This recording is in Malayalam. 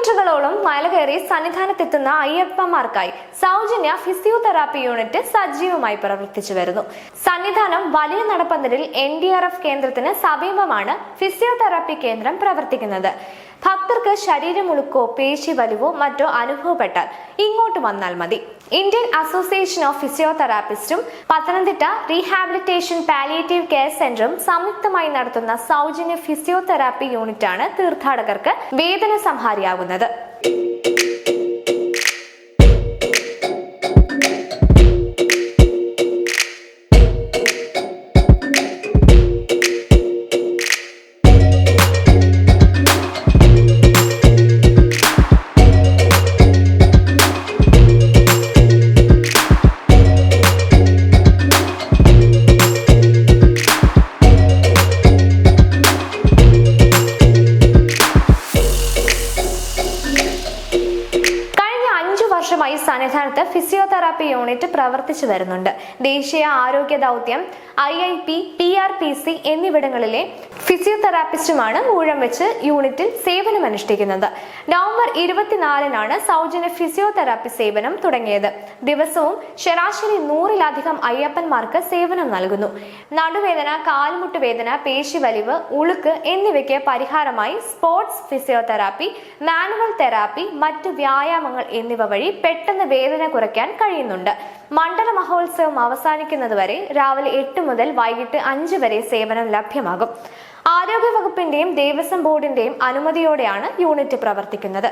കിലോമീറ്ററുകളോളം മലകയറി സന്നിധാനത്തെത്തുന്ന അയ്യപ്പന്മാർക്കായി സൗജന്യ ഫിസിയോതെറാപ്പി യൂണിറ്റ് സജീവമായി പ്രവർത്തിച്ചു വരുന്നു. സന്നിധാനം വലിയ നടപ്പന്തലിൽ NDRF കേന്ദ്രത്തിന് സമീപമാണ് ഫിസിയോതെറാപ്പി കേന്ദ്രം പ്രവർത്തിക്കുന്നത്. ഭക്തർക്ക് ശരീരമുളുക്കോ പേശി വലിവോ മറ്റോ അനുഭവപ്പെട്ടാൽ ഇങ്ങോട്ട് വന്നാൽ മതി. ഇന്ത്യൻ അസോസിയേഷൻ ഓഫ് ഫിസിയോതെറാപ്പിസ്റ്റും പത്തനംതിട്ട റീഹാബിലിറ്റേഷൻ പാലിയേറ്റീവ് കെയർ സെന്ററും സംയുക്തമായി നടത്തുന്ന സൗജന്യ ഫിസിയോതെറാപ്പി യൂണിറ്റാണ് തീർത്ഥാടകർക്ക് വേദന സംഹാരിയാകുന്നത്. വർഷമായി സന്നിധാനത്ത് ഫിസിയോതെറാപ്പി യൂണിറ്റ് പ്രവർത്തിച്ചു വരുന്നുണ്ട്. ദേശീയ ആരോഗ്യ ദൗത്യം, IIP, PRPC എന്നിവിടങ്ങളിലെ ഫിസിയോതെറാപ്പിസ്റ്റുമാണ് ഊഴം വെച്ച് യൂണിറ്റിൽ സേവനമനുഷ്ഠിക്കുന്നത്. നവംബർ 24-നാണ് സൗജന്യ ഫിസിയോതെറാപ്പി സേവനം തുടങ്ങിയത്. ദിവസവും ശരാശരി 100-ലധികം അയ്യപ്പന്മാർക്ക് സേവനം നൽകുന്നു. നടുവേദന, കാൽമുട്ട് വേദന, പേശിവലിവ്, ഉളുക്ക് എന്നിവയ്ക്ക് പരിഹാരമായി സ്പോർട്സ് ഫിസിയോതെറാപ്പി, മാനുവൽ തെറാപ്പി, മറ്റു വ്യായാമങ്ങൾ എന്നിവ വഴി പെട്ടെന്ന് വേദന കുറയ്ക്കാൻ കഴിയുന്നുണ്ട്. മണ്ഡല മഹോത്സവം അവസാനിക്കുന്നതുവരെ രാവിലെ 8 മുതൽ വൈകിട്ട് 5 വരെ സേവനം ലഭ്യമാകും. ആരോഗ്യ വകുപ്പിന്റെയും ദേവസ്വം ബോർഡിന്റെയും അനുമതിയോടെയാണ് യൂണിറ്റ് പ്രവർത്തിക്കുന്നത്.